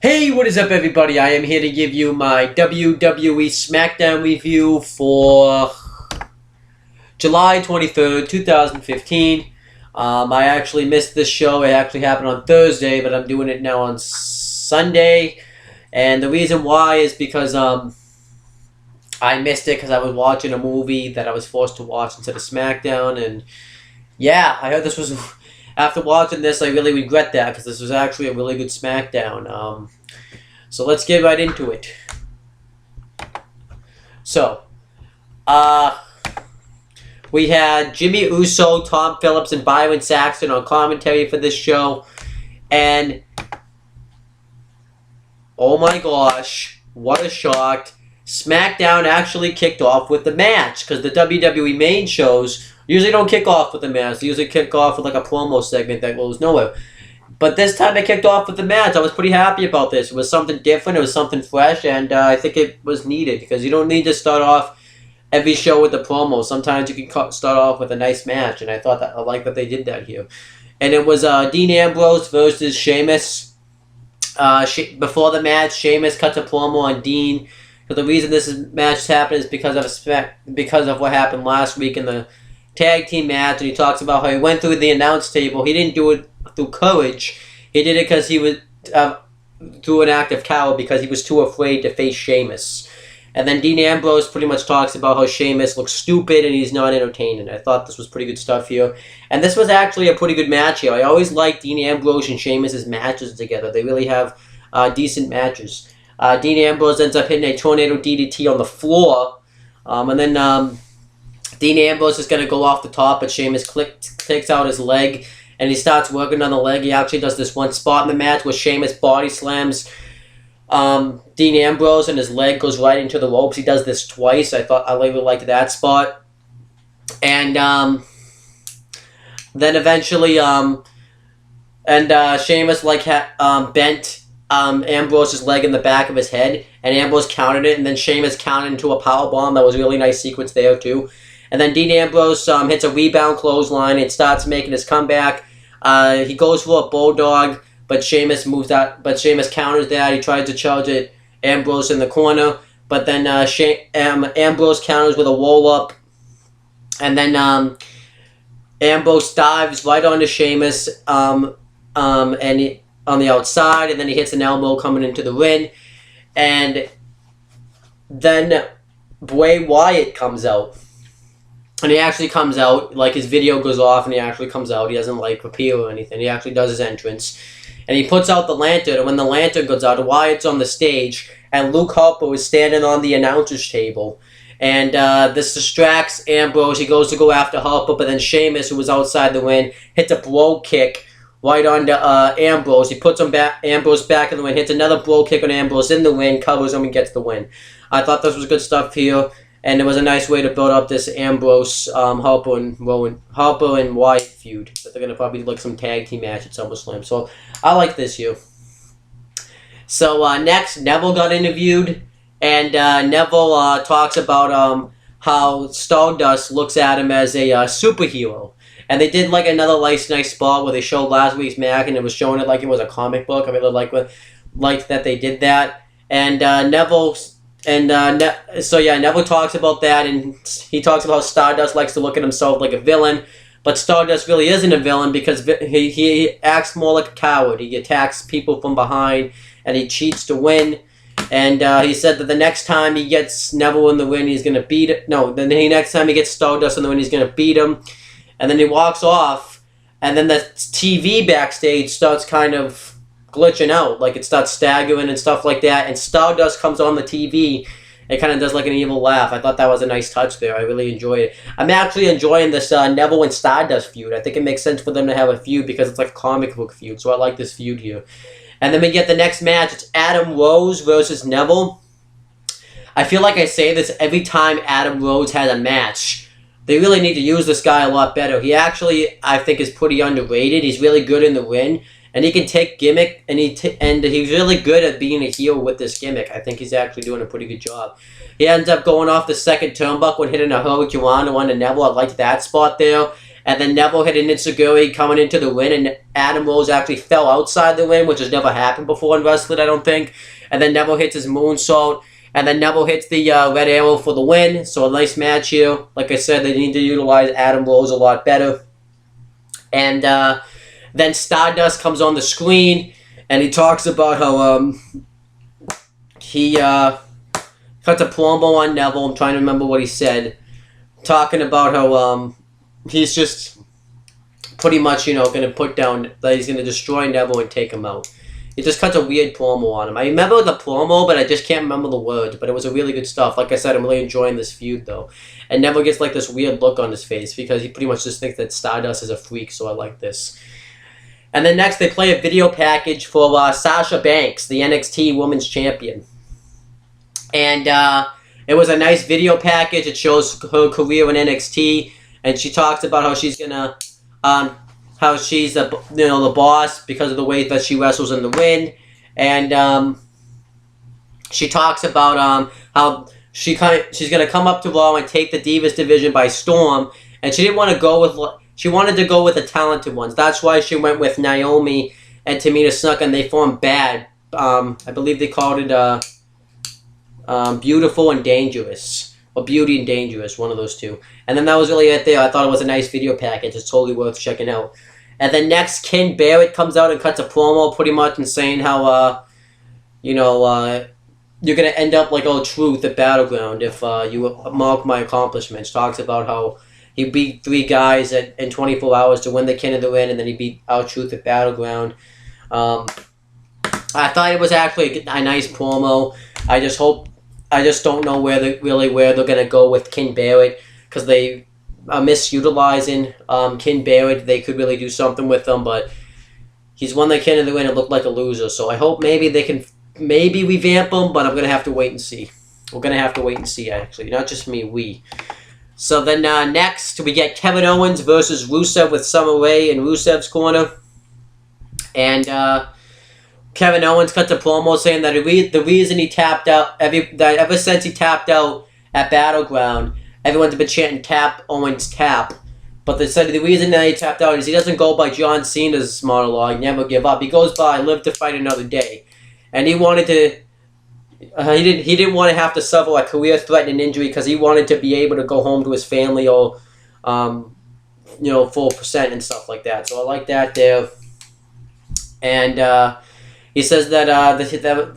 Hey, what is up everybody? I am here to give you my WWE Smackdown review for July 23rd, 2015. I actually missed this show. It actually happened on Thursday, but I'm doing it now on Sunday. And the reason why is because I missed it because I was watching a movie that I was forced to watch instead of Smackdown. And yeah, I heard this was... After watching this, I really regret that because this was actually a really good Smackdown. So let's get right into it. So, we had Jimmy Uso, Tom Phillips, and Byron Saxton on commentary for this show. And, oh my gosh, what a shock. SmackDown actually kicked off with the match because the WWE main shows usually don't kick off with the match. They usually kick off with like a promo segment that goes nowhere. But this time they kicked off with the match. I was pretty happy about this. It was something different. It was something fresh. And I think it was needed because you don't need to start off every show with the promo. Sometimes you can start off with a nice match. And I like that they did that here. And it was Dean Ambrose versus Sheamus. Before the match, Sheamus cuts a promo on Dean. But the reason this match happened is because of what happened last week in the tag team match, and he talks about how he went through the announce table. He didn't do it through courage. He did it because he was through an act of coward because he was too afraid to face Sheamus. And then Dean Ambrose pretty much talks about how Sheamus looks stupid and he's not entertaining. I thought this was pretty good stuff here. And this was actually a pretty good match here. I always liked Dean Ambrose and Sheamus' matches together. They really have decent matches. Dean Ambrose ends up hitting a tornado DDT on the floor. And then Dean Ambrose is going to go off the top, but Sheamus kicks out his leg, and he starts working on the leg. He actually does this one spot in the match where Sheamus body slams Dean Ambrose, and his leg goes right into the ropes. He does this twice. I really liked that spot. And then eventually, Sheamus bent Ambrose's leg in the back of his head, and Ambrose countered it, and then Sheamus countered into a powerbomb. That was a really nice sequence there too. And then Dean Ambrose hits a rebound clothesline and starts making his comeback. He goes for a bulldog, but Sheamus moves out. But Sheamus counters that. He tries to charge it Ambrose in the corner, but then Ambrose counters with a roll up, and then Ambrose dives right onto Sheamus and on the outside, and then he hits an elbow coming into the ring, and then Bray Wyatt comes out. And he actually comes out, like his video goes off and he actually comes out. He doesn't appear or anything. He actually does his entrance. And he puts out the lantern, and when the lantern goes out, Wyatt's on the stage, and Luke Harper is standing on the announcer's table. And this distracts Ambrose. He goes to go after Harper, but then Sheamus, who was outside the ring, hits a bro kick right onto Ambrose. He puts Ambrose back in the ring, hits another bro kick on Ambrose in the ring, covers him, and gets the win. I thought this was good stuff here. And it was a nice way to build up this Ambrose, Harper and Wyatt feud. But they're going to probably look some tag team match at SummerSlam. So I like this here. So next, Neville got interviewed. And Neville talks about how Stardust looks at him as a superhero. And they did another nice spot where they showed last week's match. And it was showing it like it was a comic book. I really like that they did that. And Neville... Neville talks about that, and he talks about how Stardust likes to look at himself like a villain, but Stardust really isn't a villain because he acts more like a coward. He attacks people from behind, and he cheats to win. And he said that the next time he gets Neville in the ring, he's going to beat it. No, the next time he gets Stardust in the ring, he's going to beat him. And then he walks off, and then the TV backstage starts kind of glitching out, it starts staggering and stuff like that, and Stardust comes on the TV and kind of does an evil laugh. I thought that was a nice touch there. I really enjoyed it. I'm actually enjoying this Neville and Stardust feud. I think it makes sense for them to have a feud because it's like a comic book feud, so I like this feud here. And then we get the next match. It's Adam Rose versus Neville. I feel like I say this every time Adam Rose has a match. They really need to use this guy a lot better. He actually, I think, is pretty underrated. He's really good in the ring. And he can take gimmick, and he's really good at being a heel with this gimmick. I think he's actually doing a pretty good job. He ends up going off the second turnbuckle and hitting a Hurricanrana onto Neville. I liked that spot there. And then Neville hit an enziguri coming into the ring, and Adam Rose actually fell outside the ring, which has never happened before in wrestling, I don't think. And then Neville hits his moonsault, and then Neville hits the red arrow for the win. So a nice match here. Like I said, they need to utilize Adam Rose a lot better. And then Stardust comes on the screen, and he talks about how he cuts a promo on Neville. I'm trying to remember what he said. Talking about how he's just pretty much, going to put down, that he's going to destroy Neville and take him out. He just cuts a weird promo on him. I remember the promo, but I just can't remember the words. But it was a really good stuff. Like I said, I'm really enjoying this feud, though. And Neville gets like this weird look on his face because he pretty much just thinks that Stardust is a freak, so I like this. And then next, they play a video package for Sasha Banks, the NXT Women's Champion. And it was a nice video package. It shows her career in NXT, and she talks about how she's gonna, how she's the boss because of the way that she wrestles in the ring, and she talks about how she's gonna come up to Raw and take the Divas division by storm, and she didn't want to go with. She wanted to go with the talented ones. That's why she went with Naomi and Tamina Snuka, and they formed Bad. I believe they called it Beautiful and Dangerous. Or Beauty and Dangerous, one of those two. And then that was really it there. I thought it was a nice video package. It's totally worth checking out. And then next, Ken Barrett comes out and cuts a promo pretty much and saying how, you're going to end up like R-Truth at Battleground if you mark my accomplishments. Talks about how he beat 3 guys in 24 hours to win the King of the Ring, and then he beat R-Truth at Battleground. I thought it was actually a nice promo. I just don't know where they're going to go with Ken Barrett, because they are misutilizing Ken Barrett. They could really do something with him, but he's won the King of the Ring and looked like a loser. So I hope maybe they can revamp him, but I'm going to have to wait and see. We're going to have to wait and see, actually. Not just me, we. So then next, we get Kevin Owens versus Rusev with Summer Rae in Rusev's corner. And Kevin Owens cuts a promo saying that the reason he tapped out, ever since he tapped out at Battleground, everyone's been chanting tap, Owens tap. But they said the reason that he tapped out is he doesn't go by John Cena's monologue, never give up. He goes by live to fight another day. And he wanted to, he didn't want to have to suffer a career-threatening injury because he wanted to be able to go home to his family or, full percent and stuff like that. So I like that there. And he says that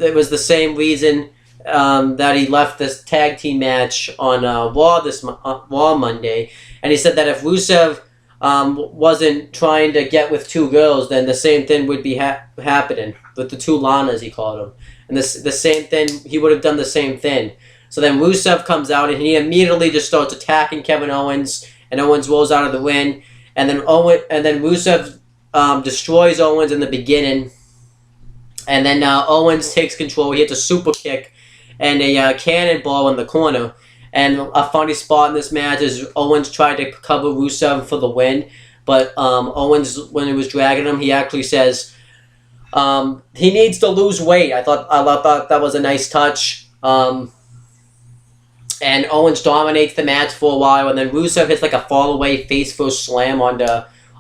it was the same reason that he left this tag team match on Raw Monday. And he said that if Rusev wasn't trying to get with 2 girls, then the same thing would be happening with the 2 Lanas, he called them. And the same thing, he would have done the same thing. So then Rusev comes out and he immediately just starts attacking Kevin Owens, and Owens rolls out of the ring. And then Rusev destroys Owens in the beginning. And then Owens takes control. He hits a super kick and a cannonball in the corner. And a funny spot in this match is Owens tried to cover Rusev for the win. But Owens, when he was dragging him, he actually says he needs to lose weight. I thought that was a nice touch. And Owens dominates the match for a while. And then Rusev hits like a fall-away face-first slam onto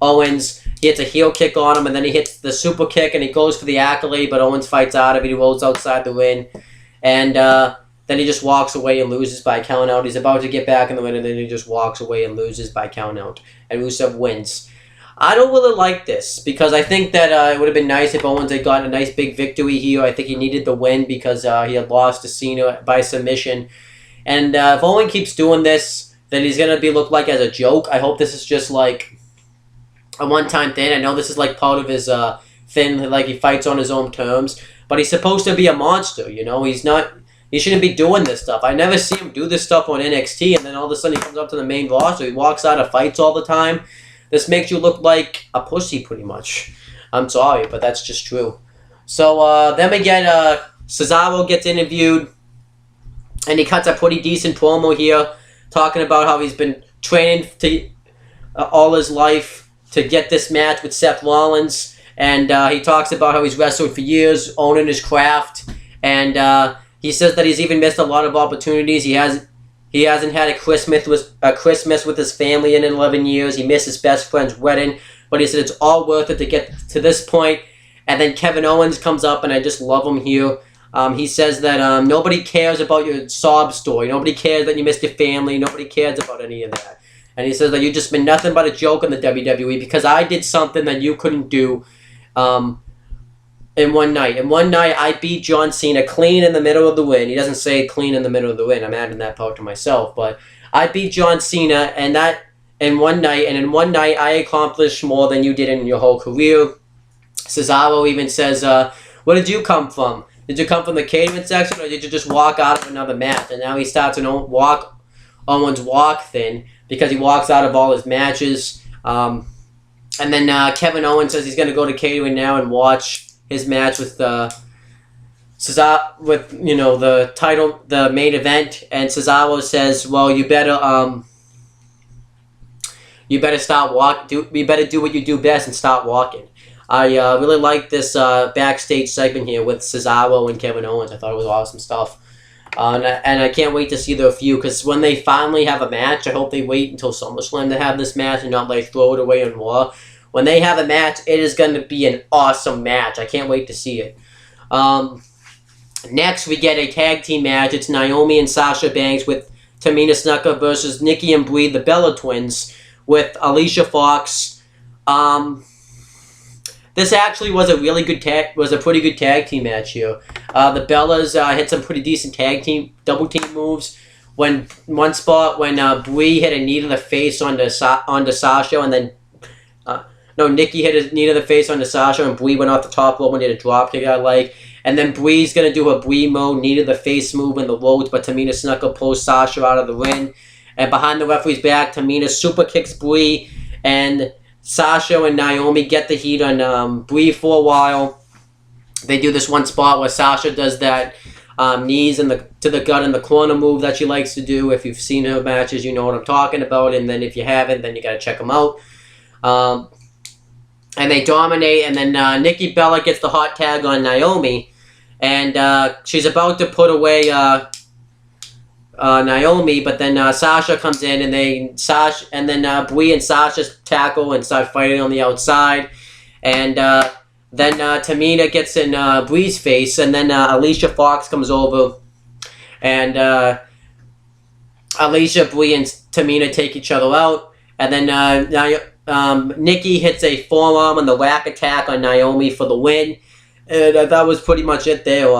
Owens. He hits a heel kick on him, and then he hits the super kick, and he goes for the accolade, but Owens fights out of it. He rolls outside the ring, and then he just walks away and loses by count out. He's about to get back in the ring, and then he just walks away and loses by count out, and Rusev wins. I don't really like this, because I think that it would have been nice if Owens had gotten a nice big victory here. I think he needed the win because he had lost to Cena by submission. And if Owen keeps doing this, then he's going to look like as a joke. I hope this is just like a one-time thing. I know this is like part of his thing, like he fights on his own terms, but he's supposed to be a monster, he's not, he shouldn't be doing this stuff. I never see him do this stuff on NXT, and then all of a sudden he comes up to the main roster, he walks out of fights all the time. This makes you look like a pussy, pretty much. I'm sorry, but that's just true. So then again, Cesaro gets interviewed, and he cuts a pretty decent promo here, talking about how he's been training all his life to get this match with Seth Rollins, and he talks about how he's wrestled for years, owning his craft, and he says that he's even missed a lot of opportunities. He He hasn't had a Christmas with his family in 11 years. He missed his best friend's wedding, but he said it's all worth it to get to this point. And then Kevin Owens comes up, and I just love him here. He says that nobody cares about your sob story. Nobody cares that you missed your family. Nobody cares about any of that. And he says that you've just been nothing but a joke in the WWE because I did something that you couldn't do in one night. In one night, I beat John Cena clean in the middle of the ring. He doesn't say clean in the middle of the ring. I'm adding that part to myself. But I beat John Cena and that in one night. And in one night, I accomplished more than you did in your whole career. Cesaro even says, where did you come from? Did you come from the catering section or did you just walk out of another match? And now he starts Owen's walk thing because he walks out of all his matches. And then Kevin Owens says he's going to go to catering now and watch his match with Cesaro, with the title, the main event. And Cesaro says, "Well, you better start walking. You better do what you do best and start walking." I really like this backstage segment here with Cesaro and Kevin Owens. I thought it was awesome stuff. And I can't wait to see the feud because when they finally have a match, I hope they wait until SummerSlam to have this match and not throw it away on Raw. When they have a match, it is going to be an awesome match. I can't wait to see it. Next, we get a tag team match. It's Naomi and Sasha Banks with Tamina Snuka versus Nikki and Brie, the Bella Twins, with Alicia Fox. This actually was a pretty good tag team match here. The Bellas hit some pretty decent double team moves. When Brie hit a knee to the face onto Sasha, and then Nikki hit a knee to the face onto Sasha, and Brie went off the top rope and did a drop kick I like. And then Brie's gonna do a Brie mode, knee to the face move in the ropes, but Tamina Snuka pulls Sasha out of the ring. And behind the referee's back, Tamina super kicks Brie, and Sasha and Naomi get the heat on Brie for a while. They do this one spot where Sasha does that knees to the gut in the corner move that she likes to do. If you've seen her matches, you know what I'm talking about. And then if you haven't, then you got to check them out. And they dominate. And then Nikki Bella gets the hot tag on Naomi. And she's about to put away Naomi, but then Sasha comes in, and then Brie and Sasha tackle and start fighting on the outside, and then Tamina gets in Brie's face, and then Alicia Fox comes over, and Alicia, Brie, and Tamina take each other out, and then Nikki hits a forearm on the rack attack on Naomi for the win, and that was pretty much it there.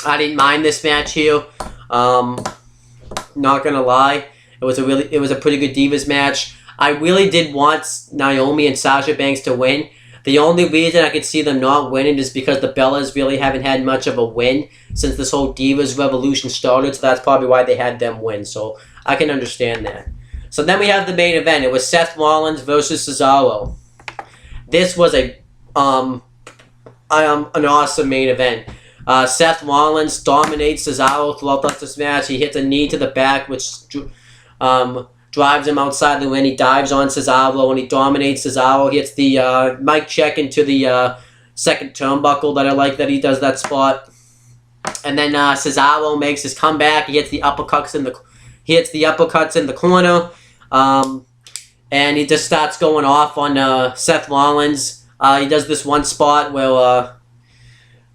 I didn't mind this match here. Not gonna lie, it was a pretty good Divas match. I really did want Naomi and Sasha Banks to win. The only reason I could see them not winning is because the Bellas really haven't had much of a win since this whole Divas Revolution started, so that's probably why they had them win, so I can understand that. So then we have the main event. It was Seth Rollins versus Cesaro. This was an awesome main event. Seth Rollins dominates Cesaro throughout this match. He hits a knee to the back, which drives him outside the ring. He dives on Cesaro, and he dominates Cesaro. He hits the mic check into the second turnbuckle that I like that he does that spot. And then Cesaro makes his comeback. He hits the uppercuts in the corner. And he just starts going off on Seth Rollins. He does this one spot where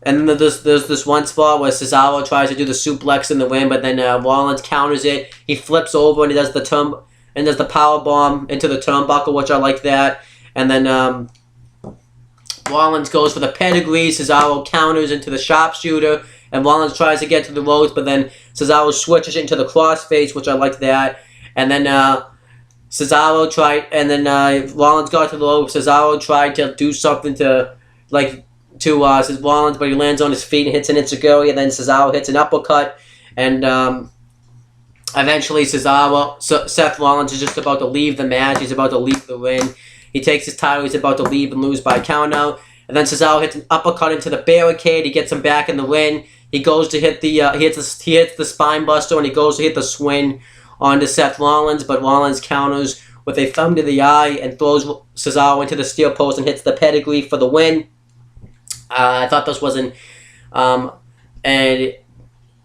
and then there's this one spot where Cesaro tries to do the suplex in the ring, but then Rollins counters it. He flips over and he does the power bomb into the turnbuckle, which I like that. And then Rollins goes for the pedigree. Cesaro counters into the sharpshooter, and Rollins tries to get to the ropes, but then Cesaro switches into the crossface, which I like that. And then Rollins got to the ropes. Cesaro tried to do something to Rollins, but he lands on his feet and hits an enziguri, and then Cesaro hits an uppercut, and eventually Seth Rollins is just about to leave the match. He's about to leave the ring. He takes his title. He's about to leave and lose by countout, and then Cesaro hits an uppercut into the barricade. He gets him back in the ring. He goes to hit he hits the spine buster, and he goes to hit the swing onto Seth Rollins, but Rollins counters with a thumb to the eye and throws Cesaro into the steel post and hits the pedigree for the win. I thought this was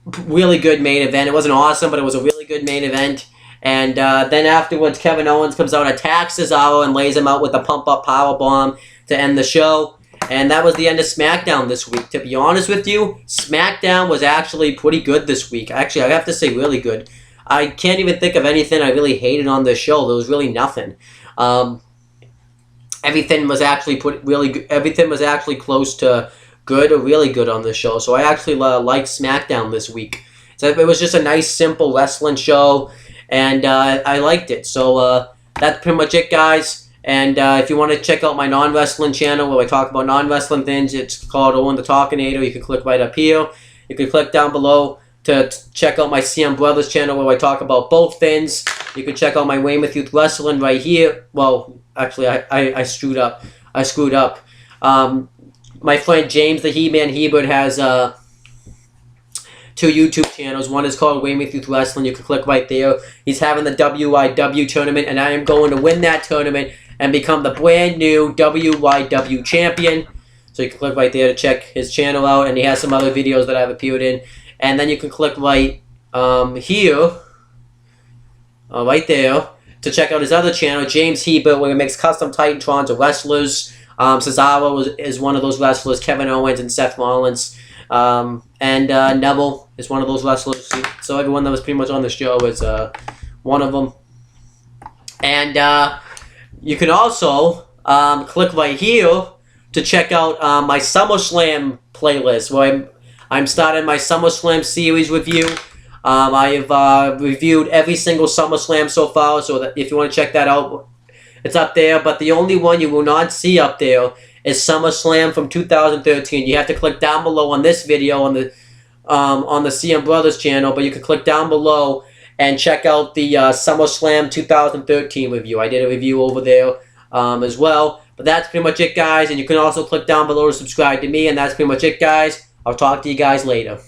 really good main event. It wasn't awesome, but it was a really good main event. And then afterwards, Kevin Owens comes out, attacks Cesaro, and lays him out with a pump-up powerbomb to end the show. And that was the end of SmackDown this week. To be honest with you, SmackDown was actually pretty good this week. Actually, I have to say really good. I can't even think of anything I really hated on this show. There was really nothing. Everything was actually everything was actually close to good or really good on this show. So I actually liked SmackDown this week. So it was just a nice, simple wrestling show, and I liked it. So that's pretty much it, guys. And if you want to check out my non-wrestling channel where I talk about non-wrestling things, it's called Owen the Talkinator. You can click right up here. You can click down below to check out my CM Brothers channel where I talk about both things. You can check out my Weymouth Youth Wrestling right here. Well, actually, I screwed up. My friend James the He-Man Hebert has 2 YouTube channels. One is called Weymouth Youth Wrestling. You can click right there. He's having the WYW tournament, and I am going to win that tournament and become the brand new WYW champion. So you can click right there to check his channel out, and he has some other videos that I've appeared in. And then you can click right here, right there, to check out his other channel, James Hebert, where he makes custom Titantrons of wrestlers. Cesaro is one of those wrestlers, Kevin Owens and Seth Rollins. And Neville is one of those wrestlers. So everyone that was pretty much on the show is one of them. And you can also click right here to check out my SummerSlam playlist, where I'm starting my SummerSlam series review. I have reviewed every single SummerSlam so far, so that if you want to check that out, it's up there. But the only one you will not see up there is SummerSlam from 2013. You have to click down below on this video on the CM Brothers channel, but you can click down below and check out the SummerSlam 2013 review. I did a review over there as well. But that's pretty much it, guys. And you can also click down below to subscribe to me. And that's pretty much it, guys. I'll talk to you guys later.